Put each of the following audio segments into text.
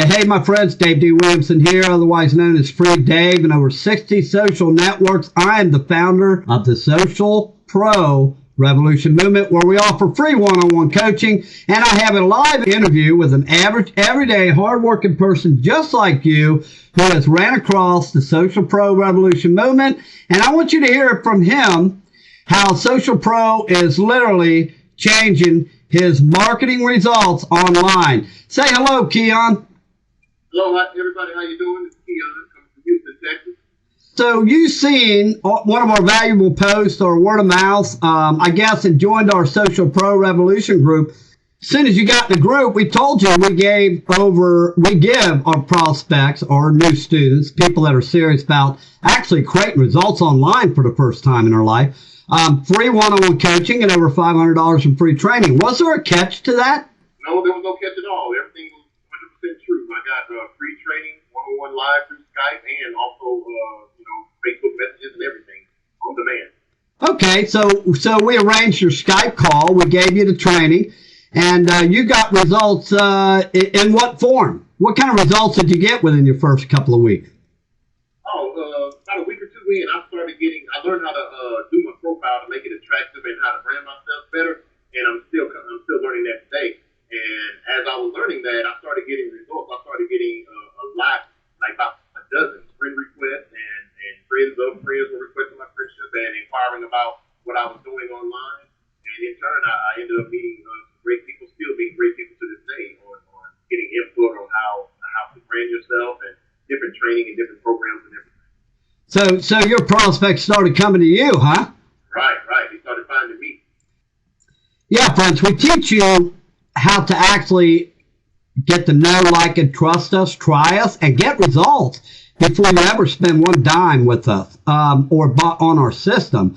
Hey, my friends, Dave D. Williamson here, otherwise known as Free Dave, and over 60 social networks. I am the founder of the Social Pro Revolution Movement, where we offer free one-on-one coaching, and I have a live interview with an average, everyday, hardworking person just like you who has ran across the Social Pro Revolution Movement, and I want you to hear from him how Social Pro is literally changing his marketing results online. Say hello, Keion. Hello, everybody. How you doing? It's Keion, coming from Houston, Texas. So you seen one of our valuable posts or word of mouth, I guess, and joined our Social Pro Revolution group. As soon as you got in the group, we told you we give our prospects or new students, people that are serious about actually creating results online for the first time in their life, free one-on-one coaching and over $500 in free training. Was there a catch to that? No, there was no catch at all. Everything was 100% true. I got free training, one-on-one live through Skype, and also Facebook messages and everything on demand. Okay, so we arranged your Skype call. We gave you the training, and you got results in what form? What kind of results did you get within your first couple of weeks? About a week or two in, I learned how to do my profile to make it attractive and how to brand myself better, and I'm still learning that today. And as I was learning that, I started getting results. I started getting a lot, like about a dozen friend requests, and friends of friends were requesting my friendship and inquiring about what I was doing online. And in turn, I ended up meeting great people, still meeting great people to this day on getting input on how to brand yourself and different training and different programs and everything. So your prospects started coming to you, huh? Right. They started finding me. Yeah, friends, we teach you how to actually get to know, like, and trust us, try us, and get results before you ever spend one dime with us or on our system.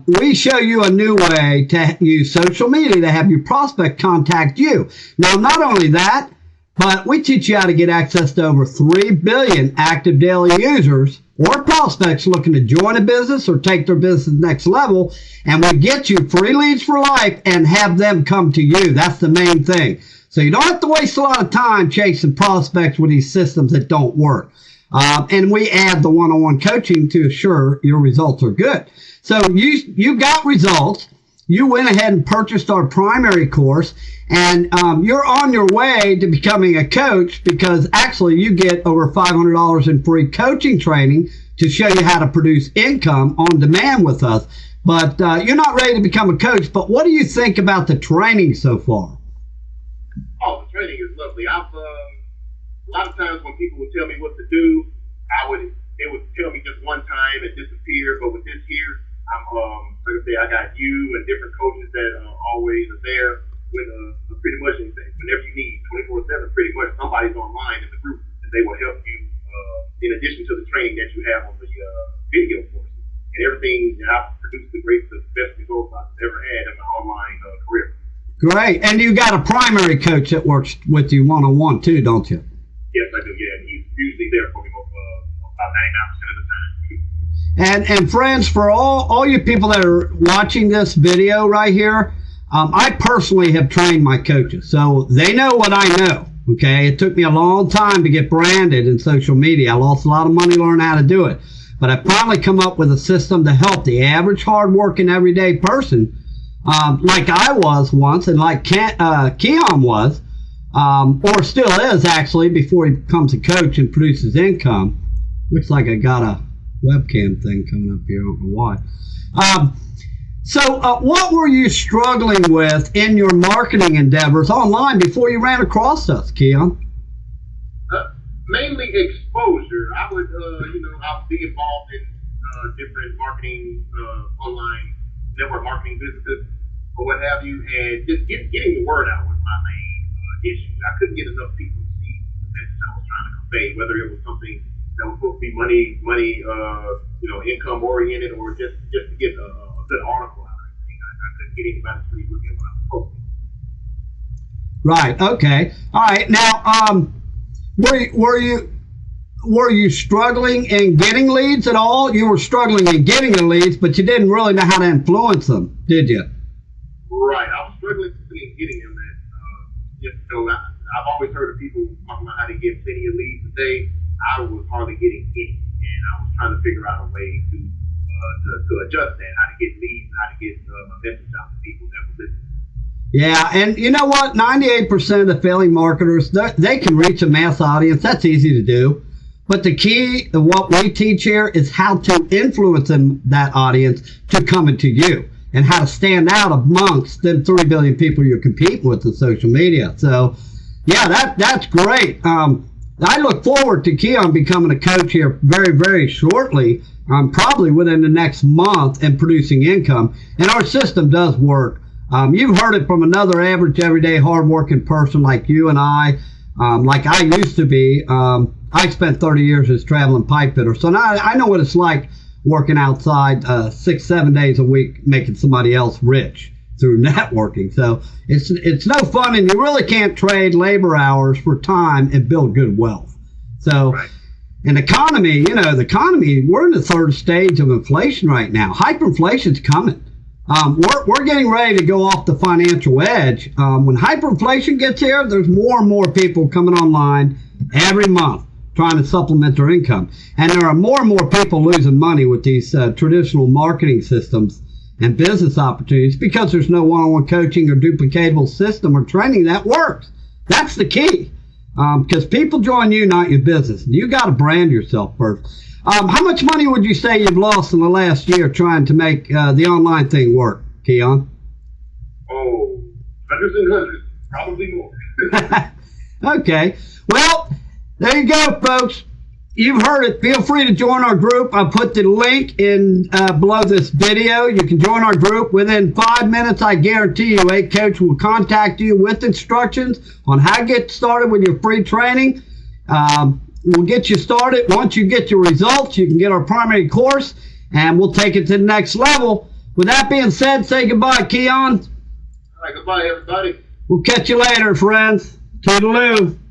We show you a new way to use social media to have your prospect contact you. Now, not only that, but we teach you how to get access to over 3 billion active daily users or prospects looking to join a business or take their business next level, and we get you free leads for life and have them come to you. That's the main thing. So you don't have to waste a lot of time chasing prospects with these systems that don't work. And we add the one-on-one coaching to assure your results are good. So you got results. You went ahead and purchased our primary course, and you're on your way to becoming a coach, because actually you get over $500 in free coaching training to show you how to produce income on demand with us. But you're not ready to become a coach. But what do you think about the training so far? Oh, the training is lovely. A lot of times when people would tell me what to do, they would tell me just one time and disappear. But with this here, like I say, I got you and different coaches that always are there with pretty much anything. Whenever you need, 24/7, pretty much somebody's online in the group, and they will help you in addition to the training that you have on the video courses and everything. And I've produced the best results I've ever had in my online career. Great. And you got a primary coach that works with you one-on-one too, don't you? Yes, I do. Yeah, and he's usually there for me about 99% of the time. And friends, for all you people that are watching this video right here, I personally have trained my coaches, so they know what I know. Okay, it took me a long time to get branded in social media. I lost a lot of money learning how to do it, but I finally come up with a system to help the average, hardworking, everyday person, like I was once, and like Keion was, or still is actually, before he becomes a coach and produces income. Looks like I got a webcam thing coming up here. I don't know why. So what were you struggling with in your marketing endeavors online before you ran across us, Keion? Mainly exposure. I would be involved in different marketing, online network marketing businesses or what have you, and just getting the word out was my main issue. I couldn't get enough people to see the message I was trying to convey, whether it was something that was supposed to be money, income oriented, or just to get a good article out of everything. I couldn't get anybody to really look at what I was supposed to. Right. Okay. All right. Now, were you struggling in getting leads at all? You were struggling in getting the leads, but you didn't really know how to influence them, did you? Right. I was struggling in getting them. I've always heard of people talking about how to day, I was hardly getting any, and I was trying to figure out a way to adjust that, how to get leads, how to get my message out to people that were listening. Yeah, and you know what? 98% of the failing marketers, they can reach a mass audience. That's easy to do. But the key of what we teach here is how to influence that audience to come into you and how to stand out amongst them 3 billion people you're competing with in social media. So, yeah, that's great. I look forward to Keion becoming a coach here very, very shortly, probably within the next month, and producing income. And our system does work. You've heard it from another average, everyday, hardworking person like you and I, like I used to be. I spent 30 years as traveling pipe fitter, so now I know what it's like working outside 6-7 days a week, making somebody else rich through networking. So it's no fun, and you really can't trade labor hours for time and build good wealth. So, Right. and economy, the economy, we're in the third stage of inflation right now. Hyperinflation's coming. We're getting ready to go off the financial edge. When hyperinflation gets here, there's more and more people coming online every month trying to supplement their income. And there are more and more people losing money with these traditional marketing systems and business opportunities because there's no one-on-one coaching or duplicatable system or training that works. That's the key. Because people join you, not your business. You got to brand yourself first. How much money would you say you've lost in the last year trying to make the online thing work, Keion? Oh, hundreds and hundreds, probably more. Okay. Well, there you go, folks. You've heard it. Feel free to join our group. I put the link in below this video. You can join our group. Within 5 minutes, I guarantee you, a coach will contact you with instructions on how to get started with your free training. We'll get you started. Once you get your results, you can get our primary course, and we'll take it to the next level. With that being said, say goodbye, Keion. All right, goodbye, everybody. We'll catch you later, friends. Toodaloo.